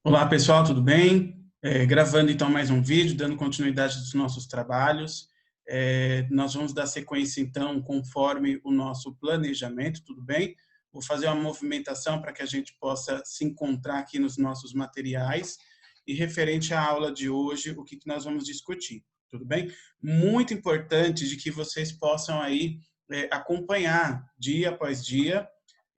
Olá pessoal, tudo bem? Gravando então mais um vídeo, dando continuidade dos nossos trabalhos. Nós vamos dar sequência então conforme o nosso planejamento, tudo bem? Vou fazer uma movimentação para que a gente possa se encontrar aqui nos nossos materiais e referente à aula de hoje, o que nós vamos discutir, tudo bem? Muito importante de que vocês possam aí acompanhar dia após dia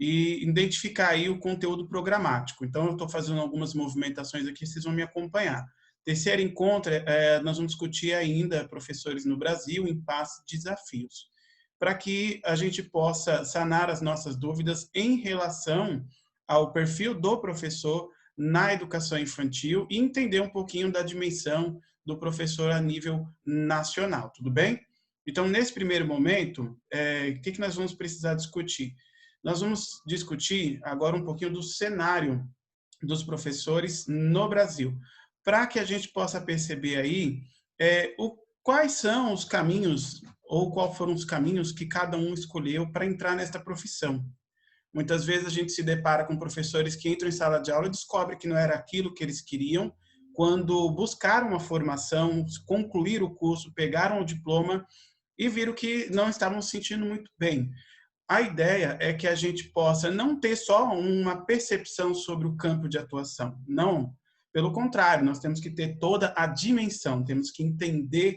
e identificar aí o conteúdo programático. Então, eu estou fazendo algumas movimentações aqui, vocês vão me acompanhar. Terceiro encontro, nós vamos discutir ainda professores no Brasil, impasse e desafios, para que a gente possa sanar as nossas dúvidas em relação ao perfil do professor na educação infantil e entender um pouquinho da dimensão do professor a nível nacional, tudo bem? Então, nesse primeiro momento, o que nós vamos precisar discutir? Nós vamos discutir agora um pouquinho do cenário dos professores no Brasil, para que a gente possa perceber aí quais são os caminhos ou quais foram os caminhos que cada um escolheu para entrar nesta profissão. Muitas vezes a gente se depara com professores que entram em sala de aula e descobrem que não era aquilo que eles queriam, quando buscaram uma formação, concluíram o curso, pegaram o diploma e viram que não estavam se sentindo muito bem. A ideia é que a gente possa não ter só uma percepção sobre o campo de atuação. Não. Pelo contrário, nós temos que ter toda a dimensão, temos que entender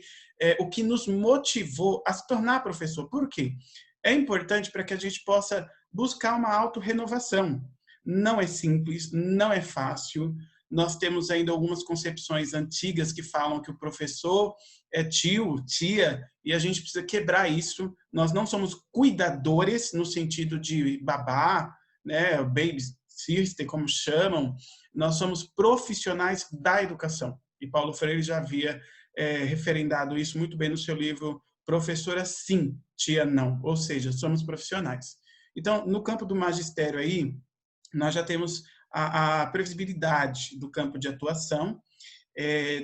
o que nos motivou a se tornar professor. Por quê? É importante para que a gente possa buscar uma autorrenovação. Não é simples, não é fácil. Nós temos ainda algumas concepções antigas que falam que o professor é tio, tia, e a gente precisa quebrar isso. Nós não somos cuidadores no sentido de babá, né, baby sister, como chamam. Nós somos profissionais da educação. E Paulo Freire já havia referendado isso muito bem no seu livro Professora Sim, Tia Não. Ou seja, somos profissionais. Então, no campo do magistério aí, nós já temos a previsibilidade do campo de atuação.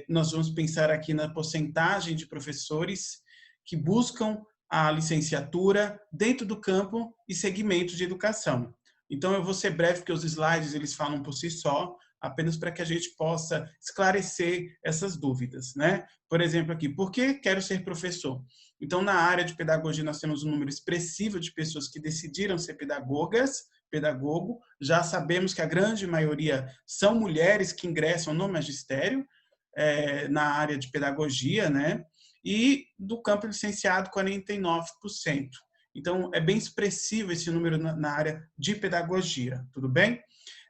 Nós vamos pensar aqui na porcentagem de professores que buscam a licenciatura dentro do campo e segmento de educação. Então, eu vou ser breve, porque os slides eles falam por si só, apenas para que a gente possa esclarecer essas dúvidas, né? Por exemplo, aqui, por que quero ser professor? Então, na área de pedagogia, nós temos um número expressivo de pessoas que decidiram ser pedagogo. Já sabemos que a grande maioria são mulheres que ingressam no magistério, na área de pedagogia, né? E do campo licenciado, 49%. Então, é bem expressivo esse número na área de pedagogia, tudo bem?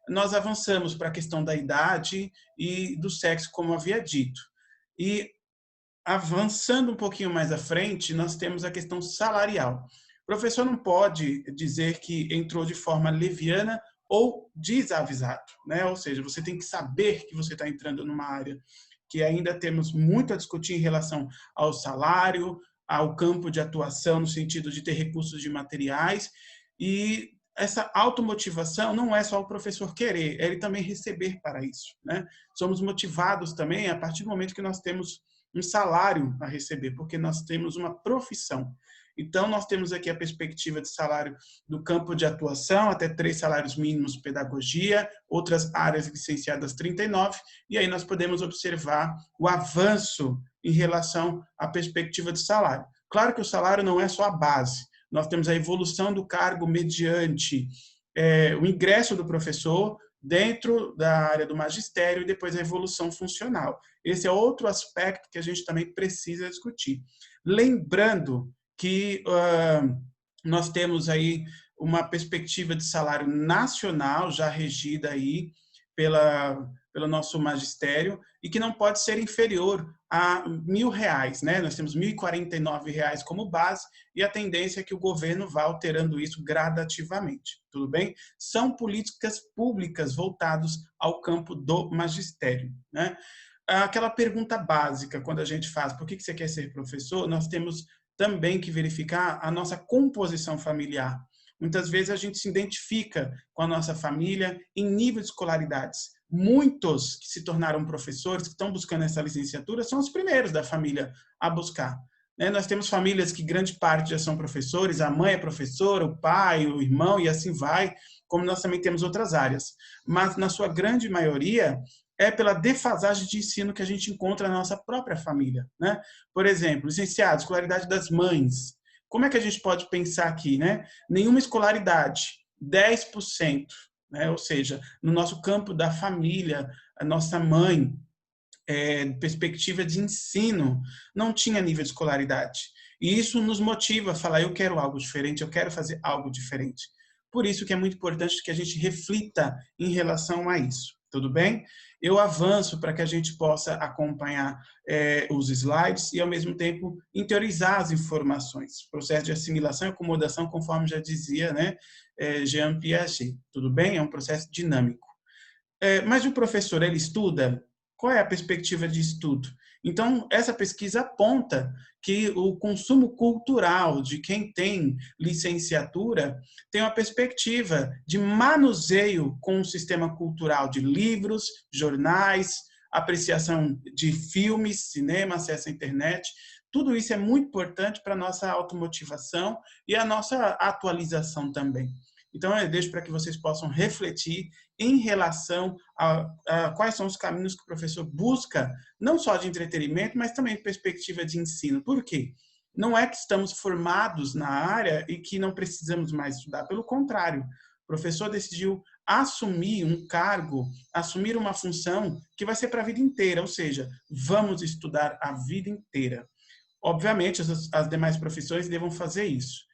Nós avançamos para a questão da idade e do sexo, como havia dito. E avançando um pouquinho mais à frente, nós temos a questão salarial. O professor não pode dizer que entrou de forma leviana ou desavisado, né? Ou seja, você tem que saber que você está entrando numa área que ainda temos muito a discutir em relação ao salário, ao campo de atuação, no sentido de ter recursos de materiais, e essa automotivação não é só o professor querer, é ele também receber para isso, né? Somos motivados também a partir do momento que nós temos um salário a receber, porque nós temos uma profissão. Então, nós temos aqui a perspectiva de salário do campo de atuação, até 3 salários mínimos pedagogia, outras áreas licenciadas 39, e aí nós podemos observar o avanço em relação à perspectiva de salário. Claro que o salário não é só a base, nós temos a evolução do cargo mediante o ingresso do professor dentro da área do magistério e depois a evolução funcional. Esse é outro aspecto que a gente também precisa discutir. Lembrando que nós temos aí uma perspectiva de salário nacional já regida aí pelo nosso magistério e que não pode ser inferior a R$1.000, né? Nós temos R$1.049 como base e a tendência é que o governo vá alterando isso gradativamente, tudo bem? São políticas públicas voltadas ao campo do magistério, né? Aquela pergunta básica, quando a gente faz por que você quer ser professor, nós temos também que verificar a nossa composição familiar. Muitas vezes a gente se identifica com a nossa família em nível de escolaridades. Muitos que se tornaram professores, que estão buscando essa licenciatura, são os primeiros da família a buscar. Nós temos famílias que grande parte já são professores, a mãe é professora, o pai, o irmão e assim vai, como nós também temos outras áreas. Mas, na sua grande maioria, é pela defasagem de ensino que a gente encontra na nossa própria família, né? Por exemplo, licenciado, escolaridade das mães. Como é que a gente pode pensar aqui, né? Nenhuma escolaridade, 10%, né? Ou seja, no nosso campo da família, a nossa mãe, perspectiva de ensino, não tinha nível de escolaridade. E isso nos motiva a falar, eu quero algo diferente, eu quero fazer algo diferente. Por isso que é muito importante que a gente reflita em relação a isso. Tudo bem? Eu avanço para que a gente possa acompanhar os slides e, ao mesmo tempo, interiorizar as informações. Processo de assimilação e acomodação, conforme já dizia, né, Jean Piaget. Tudo bem? É um processo dinâmico. Mas o professor, ele estuda? Qual é a perspectiva de estudo? Então, essa pesquisa aponta que o consumo cultural de quem tem licenciatura tem uma perspectiva de manuseio com o sistema cultural de livros, jornais, apreciação de filmes, cinema, acesso à internet. Tudo isso é muito importante para a nossa automotivação e a nossa atualização também. Então, eu deixo para que vocês possam refletir em relação a quais são os caminhos que o professor busca, não só de entretenimento, mas também de perspectiva de ensino. Por quê? Não é que estamos formados na área e que não precisamos mais estudar, pelo contrário. O professor decidiu assumir um cargo, assumir uma função que vai ser para a vida inteira, ou seja, vamos estudar a vida inteira. Obviamente, as demais profissões devam fazer isso.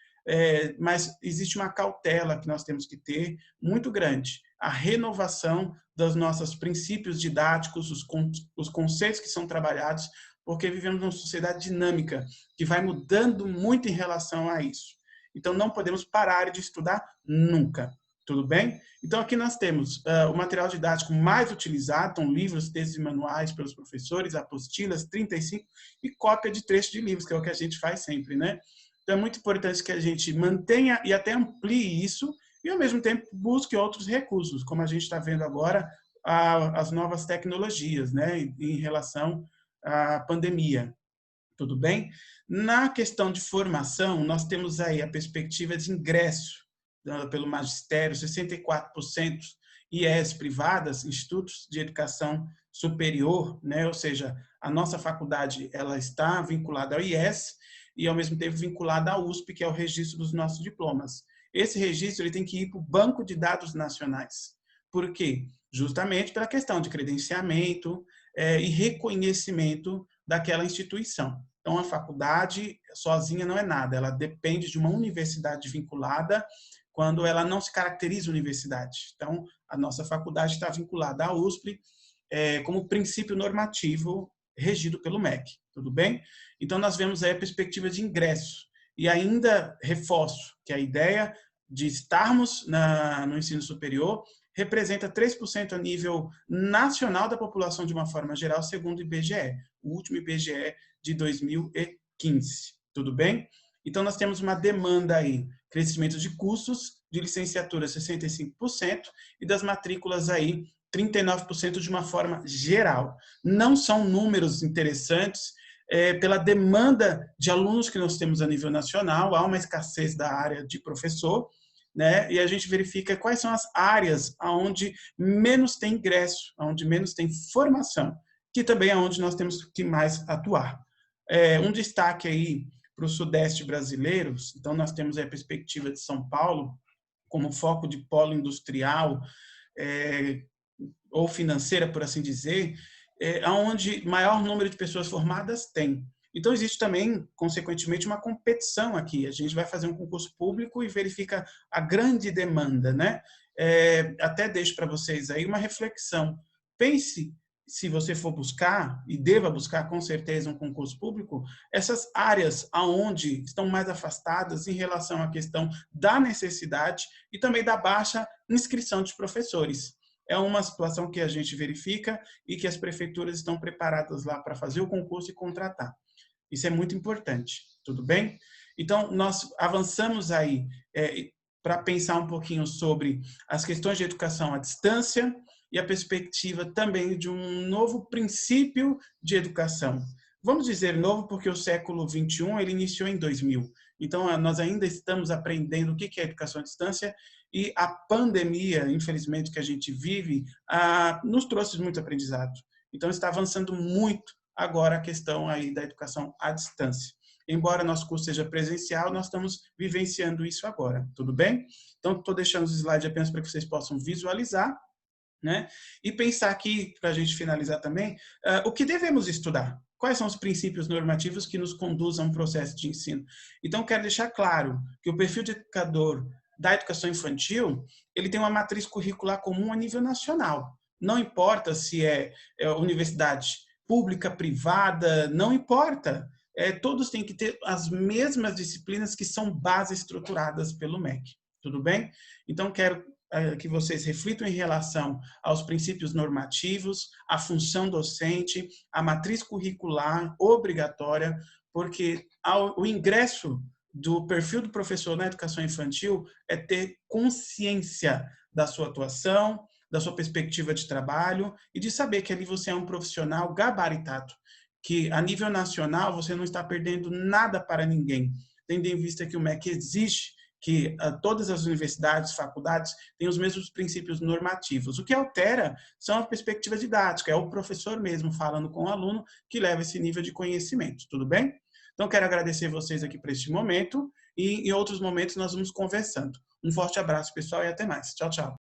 Mas existe uma cautela que nós temos que ter muito grande. A renovação dos nossos princípios didáticos, os conceitos que são trabalhados, porque vivemos numa sociedade dinâmica, que vai mudando muito em relação a isso. Então, não podemos parar de estudar nunca. Tudo bem? Então, aqui nós temos o material didático mais utilizado, então livros, textos e manuais pelos professores, apostilas, 35, e cópia de trecho de livros, que é o que a gente faz sempre, né? Então, é muito importante que a gente mantenha e até amplie isso e, ao mesmo tempo, busque outros recursos, como a gente está vendo agora, as novas tecnologias, né, em relação à pandemia. Tudo bem? Na questão de formação, nós temos aí a perspectiva de ingresso pelo magistério, 64% IES privadas, institutos de educação superior, né? Ou seja, a nossa faculdade ela está vinculada ao IES e, ao mesmo tempo, vinculada à USP, que é o registro dos nossos diplomas. Esse registro ele tem que ir para o Banco de Dados Nacionais. Por quê? Justamente pela questão de credenciamento e reconhecimento daquela instituição. Então, a faculdade sozinha não é nada, ela depende de uma universidade vinculada quando ela não se caracteriza universidade. Então, a nossa faculdade está vinculada à USP como princípio normativo regido pelo MEC, tudo bem? Então, nós vemos aí a perspectiva de ingresso. E ainda reforço que a ideia de estarmos no ensino superior representa 3% a nível nacional da população de uma forma geral, segundo o IBGE, o último IBGE de 2015. Tudo bem? Então, nós temos uma demanda aí, crescimento de custos, de licenciatura 65% e das matrículas aí 39% de uma forma geral. Não são números interessantes pela demanda de alunos que nós temos a nível nacional, há uma escassez da área de professor, né? E a gente verifica quais são as áreas onde menos tem ingresso, onde menos tem formação, que também é onde nós temos que mais atuar. Um destaque aí para o Sudeste brasileiro, então nós temos a perspectiva de São Paulo como foco de polo industrial ou financeira, por assim dizer, onde maior número de pessoas formadas tem. Então, existe também, consequentemente, uma competição aqui. A gente vai fazer um concurso público e verifica a grande demanda, né? Até deixo para vocês aí uma reflexão. Pense, se você for buscar, e deva buscar com certeza um concurso público, essas áreas aonde estão mais afastadas em relação à questão da necessidade e também da baixa inscrição de professores. É uma situação que a gente verifica e que as prefeituras estão preparadas lá para fazer o concurso e contratar. Isso é muito importante, tudo bem? Então, nós avançamos aí para pensar um pouquinho sobre as questões de educação à distância e a perspectiva também de um novo princípio de educação. Vamos dizer novo porque o século XXI ele iniciou em 2000. Então, nós ainda estamos aprendendo o que é educação à distância e a pandemia, infelizmente, que a gente vive, nos trouxe muito aprendizado. Então, está avançando muito agora a questão aí da educação à distância. Embora nosso curso seja presencial, nós estamos vivenciando isso agora, tudo bem? Então, estou deixando os slides apenas para que vocês possam visualizar, né? E pensar aqui, para a gente finalizar também, o que devemos estudar? Quais são os princípios normativos que nos conduzem a um processo de ensino? Então, quero deixar claro que o perfil de educador da educação infantil, ele tem uma matriz curricular comum a nível nacional. Não importa se é universidade pública, privada, não importa. Todos têm que ter as mesmas disciplinas que são bases estruturadas pelo MEC. Tudo bem? Então, quero que vocês reflitam em relação aos princípios normativos, à função docente, à matriz curricular obrigatória, porque o ingresso do perfil do professor na educação infantil é ter consciência da sua atuação, da sua perspectiva de trabalho e de saber que ali você é um profissional gabaritado, que a nível nacional você não está perdendo nada para ninguém, tendo em vista que o MEC exige que todas as universidades, faculdades têm os mesmos princípios normativos. O que altera são as perspectivas didáticas, é o professor mesmo falando com o aluno que leva esse nível de conhecimento, tudo bem? Então, quero agradecer vocês aqui por este momento e em outros momentos nós vamos conversando. Um forte abraço, pessoal, e até mais. Tchau, tchau.